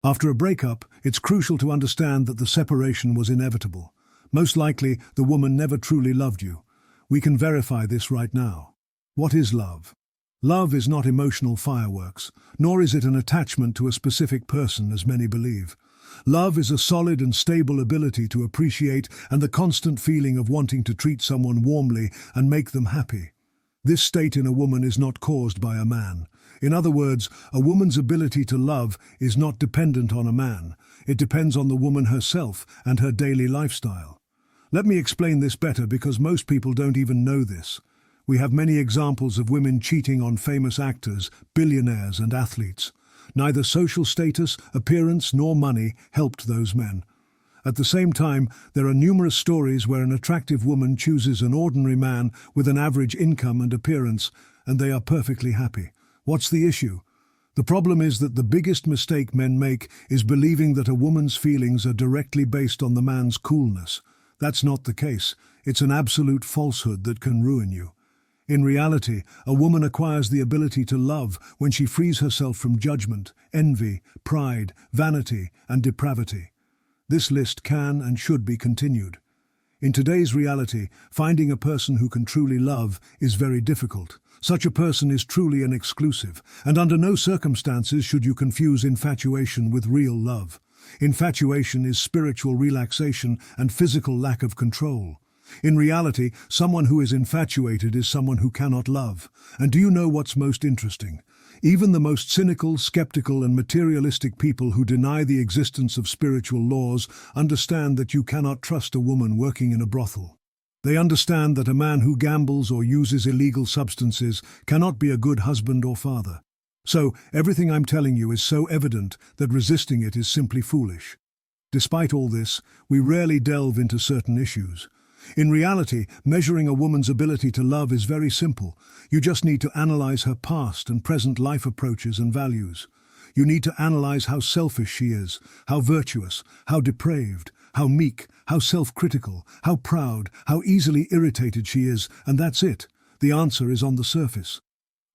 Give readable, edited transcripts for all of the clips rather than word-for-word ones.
After a breakup, it's crucial to understand that the separation was inevitable. Most likely, the woman never truly loved you. We can verify this right now. What is love? Love is not emotional fireworks, nor is it an attachment to a specific person as many believe. Love is a solid and stable ability to appreciate and the constant feeling of wanting to treat someone warmly and make them happy. This state in a woman is not caused by a man. In other words, a woman's ability to love is not dependent on a man. It depends on the woman herself and her daily lifestyle. Let me explain this better because most people don't even know this. We have many examples of women cheating on famous actors, billionaires and athletes. Neither social status, appearance nor money helped those men. At the same time, there are numerous stories where an attractive woman chooses an ordinary man with an average income and appearance, and they are perfectly happy. What's the issue? The problem is that the biggest mistake men make is believing that a woman's feelings are directly based on the man's coolness. That's not the case. It's an absolute falsehood that can ruin you. In reality, a woman acquires the ability to love when she frees herself from judgment, envy, pride, vanity, and depravity. This list can and should be continued. In today's reality, finding a person who can truly love is very difficult. Such a person is truly an exclusive, and under no circumstances should you confuse infatuation with real love. Infatuation is spiritual relaxation and physical lack of control. In reality, someone who is infatuated is someone who cannot love. And do you know what's most interesting? Even the most cynical, skeptical, and materialistic people who deny the existence of spiritual laws understand that you cannot trust a woman working in a brothel. They understand that a man who gambles or uses illegal substances cannot be a good husband or father. So, everything I'm telling you is so evident that resisting it is simply foolish. Despite all this, we rarely delve into certain issues. In reality, measuring a woman's ability to love is very simple. You just need to analyze her past and present life approaches and values. You need to analyze how selfish she is, how virtuous, how depraved, how meek, how self-critical, how proud, how easily irritated she is, and that's it. The answer is on the surface.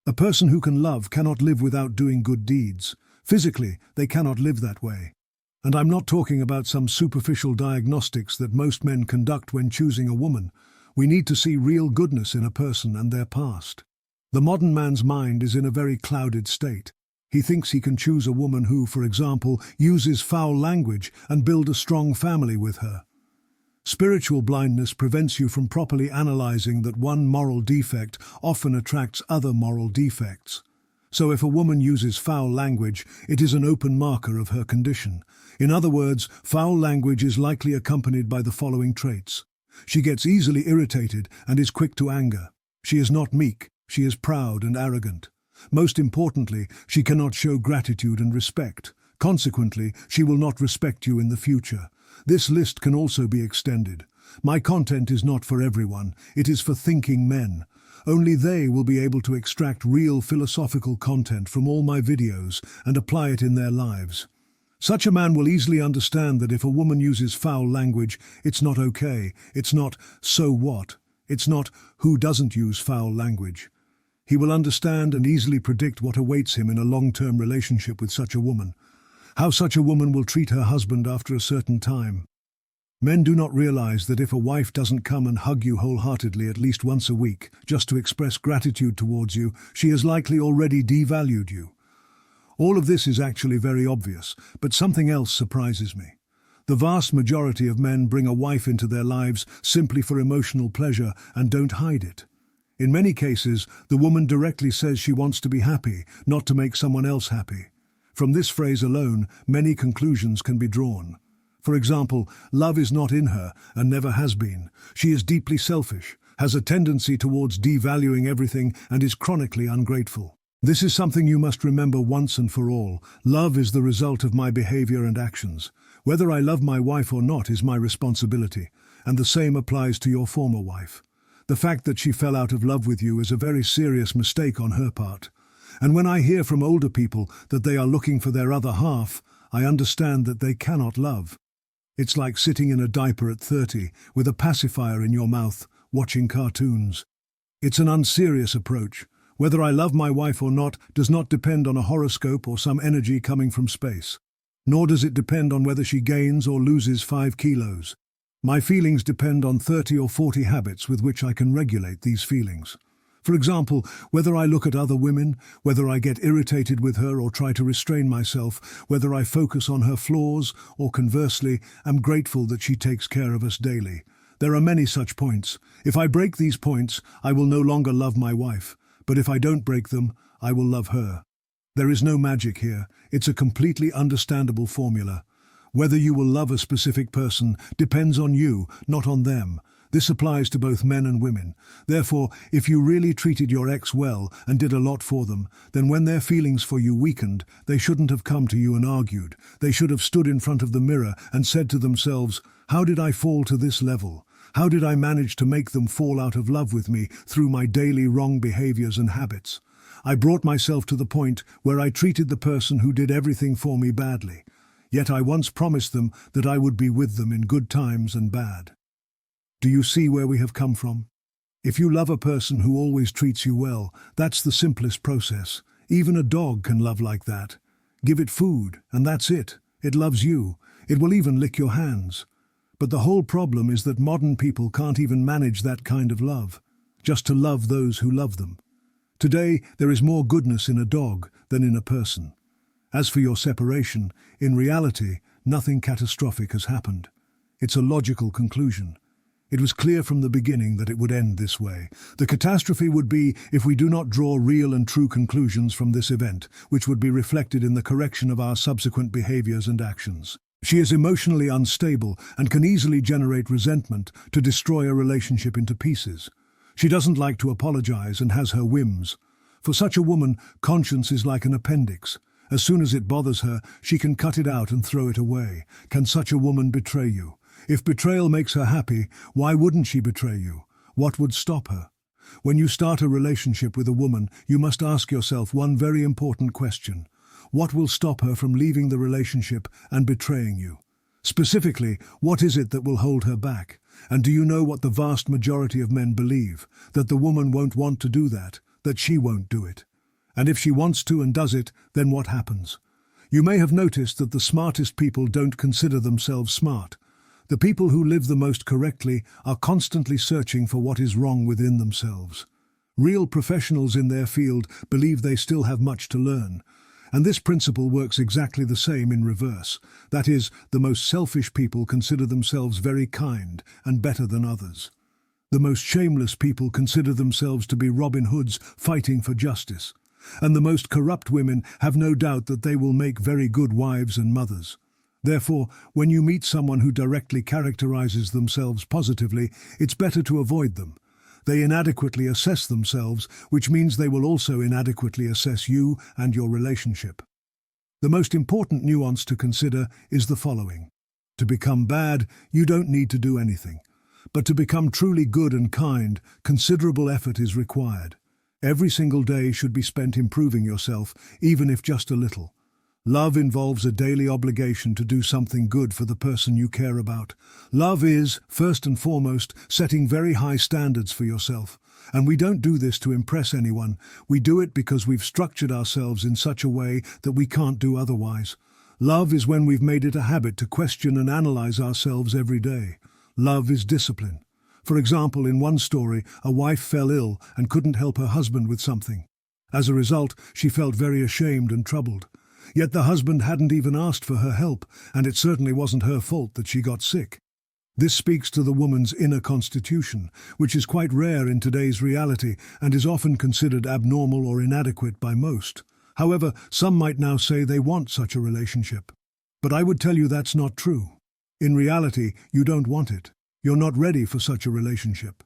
A person who can love cannot live without doing good deeds. Physically, they cannot live that way. And I'm not talking about some superficial diagnostics that most men conduct when choosing a woman. We need to see real goodness in a person and their past. The modern man's mind is in a very clouded state. He thinks he can choose a woman who, for example, uses foul language and build a strong family with her. Spiritual blindness prevents you from properly analyzing that one moral defect often attracts other moral defects. So if a woman uses foul language, it is an open marker of her condition. In other words, foul language is likely accompanied by the following traits. She gets easily irritated and is quick to anger. She is not meek, she is proud and arrogant. Most importantly, she cannot show gratitude and respect. Consequently, she will not respect you in the future. This list can also be extended. My content is not for everyone, it is for thinking men. Only they will be able to extract real philosophical content from all my videos and apply it in their lives. Such a man will easily understand that if a woman uses foul language, it's not okay, it's not so what, it's not who doesn't use foul language. He will understand and easily predict what awaits him in a long-term relationship with such a woman. How such a woman will treat her husband after a certain time. Men do not realize that if a wife doesn't come and hug you wholeheartedly at least once a week, just to express gratitude towards you, she has likely already devalued you. All of this is actually very obvious, but something else surprises me. The vast majority of men bring a wife into their lives simply for emotional pleasure and don't hide it. In many cases, the woman directly says she wants to be happy, not to make someone else happy. From this phrase alone, many conclusions can be drawn. For example, love is not in her and never has been. She is deeply selfish, has a tendency towards devaluing everything, and is chronically ungrateful. This is something you must remember once and for all. Love is the result of my behavior and actions. Whether I love my wife or not is my responsibility, and the same applies to your former wife. The fact that she fell out of love with you is a very serious mistake on her part. And when I hear from older people that they are looking for their other half, I understand that they cannot love. It's like sitting in a diaper at 30 with a pacifier in your mouth, watching cartoons. It's an unserious approach. Whether I love my wife or not does not depend on a horoscope or some energy coming from space. Nor does it depend on whether she gains or loses 5 kilos. My feelings depend on 30 or 40 habits with which I can regulate these feelings. For example, whether I look at other women, whether I get irritated with her or try to restrain myself, whether I focus on her flaws or conversely, am grateful that she takes care of us daily. There are many such points. If I break these points, I will no longer love my wife. But if I don't break them, I will love her. There is no magic here. It's a completely understandable formula. Whether you will love a specific person depends on you, not on them. This applies to both men and women. Therefore, if you really treated your ex well and did a lot for them, then when their feelings for you weakened, they shouldn't have come to you and argued. They should have stood in front of the mirror and said to themselves, "How did I fall to this level? How did I manage to make them fall out of love with me through my daily wrong behaviors and habits? I brought myself to the point where I treated the person who did everything for me badly. Yet I once promised them that I would be with them in good times and bad." Do you see where we have come from? If you love a person who always treats you well, that's the simplest process. Even a dog can love like that. Give it food, and that's it. It loves you. It will even lick your hands. But the whole problem is that modern people can't even manage that kind of love, just to love those who love them. Today, there is more goodness in a dog than in a person. As for your separation, in reality, nothing catastrophic has happened. It's a logical conclusion. It was clear from the beginning that it would end this way. The catastrophe would be if we do not draw real and true conclusions from this event, which would be reflected in the correction of our subsequent behaviors and actions. She is emotionally unstable and can easily generate resentment to destroy a relationship into pieces. She doesn't like to apologize and has her whims. For such a woman, conscience is like an appendix. As soon as it bothers her, she can cut it out and throw it away. Can such a woman betray you? If betrayal makes her happy, why wouldn't she betray you? What would stop her? When you start a relationship with a woman, you must ask yourself one very important question. What will stop her from leaving the relationship and betraying you? Specifically, what is it that will hold her back? And do you know what the vast majority of men believe? That the woman won't want to do that, that she won't do it. And if she wants to and does it, then what happens? You may have noticed that the smartest people don't consider themselves smart. The people who live the most correctly are constantly searching for what is wrong within themselves. Real professionals in their field believe they still have much to learn. And this principle works exactly the same in reverse. That is, the most selfish people consider themselves very kind and better than others. The most shameless people consider themselves to be Robin Hoods fighting for justice. And the most corrupt women have no doubt that they will make very good wives and mothers. Therefore, when you meet someone who directly characterizes themselves positively, it's better to avoid them. They inadequately assess themselves, which means they will also inadequately assess you and your relationship. The most important nuance to consider is the following. To become bad, you don't need to do anything. But to become truly good and kind, considerable effort is required. Every single day should be spent improving yourself, even if just a little. Love involves a daily obligation to do something good for the person you care about. Love is, first and foremost, setting very high standards for yourself. And we don't do this to impress anyone. We do it because we've structured ourselves in such a way that we can't do otherwise. Love is when we've made it a habit to question and analyze ourselves every day. Love is discipline. For example, in one story, a wife fell ill and couldn't help her husband with something. As a result, she felt very ashamed and troubled. Yet the husband hadn't even asked for her help, and it certainly wasn't her fault that she got sick. This speaks to the woman's inner constitution, which is quite rare in today's reality and is often considered abnormal or inadequate by most. However, some might now say they want such a relationship. But I would tell you that's not true. In reality, you don't want it. You're not ready for such a relationship.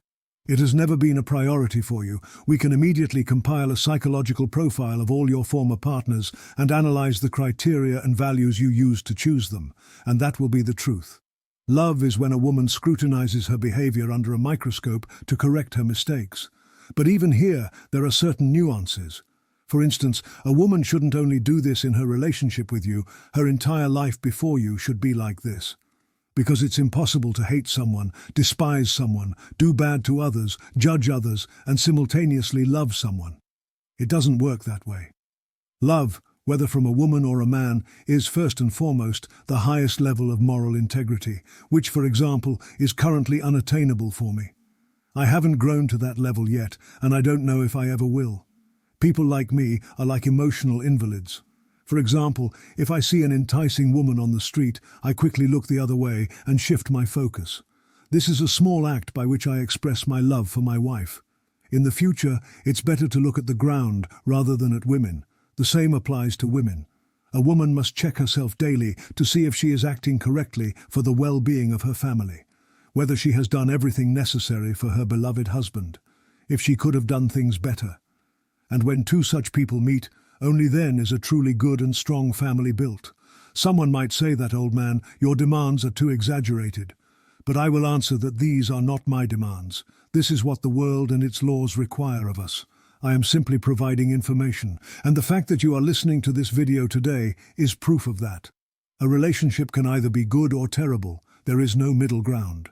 It has never been a priority for you. We can immediately compile a psychological profile of all your former partners and analyze the criteria and values you used to choose them, and that will be the truth. Love is when a woman scrutinizes her behavior under a microscope to correct her mistakes. But even here, there are certain nuances. For instance, a woman shouldn't only do this in her relationship with you, her entire life before you should be like this. Because it's impossible to hate someone, despise someone, do bad to others, judge others, and simultaneously love someone. It doesn't work that way. Love, whether from a woman or a man, is first and foremost the highest level of moral integrity, which, for example, is currently unattainable for me. I haven't grown to that level yet, and I don't know if I ever will. People like me are like emotional invalids. For example, if I see an enticing woman on the street, I quickly look the other way and shift my focus. This is a small act by which I express my love for my wife. In the future, it's better to look at the ground rather than at women. The same applies to women. A woman must check herself daily to see if she is acting correctly for the well-being of her family, whether she has done everything necessary for her beloved husband, if she could have done things better. And when two such people meet, only then is a truly good and strong family built. Someone might say that, old man, your demands are too exaggerated. But I will answer that these are not my demands. This is what the world and its laws require of us. I am simply providing information, and the fact that you are listening to this video today is proof of that. A relationship can either be good or terrible. There is no middle ground.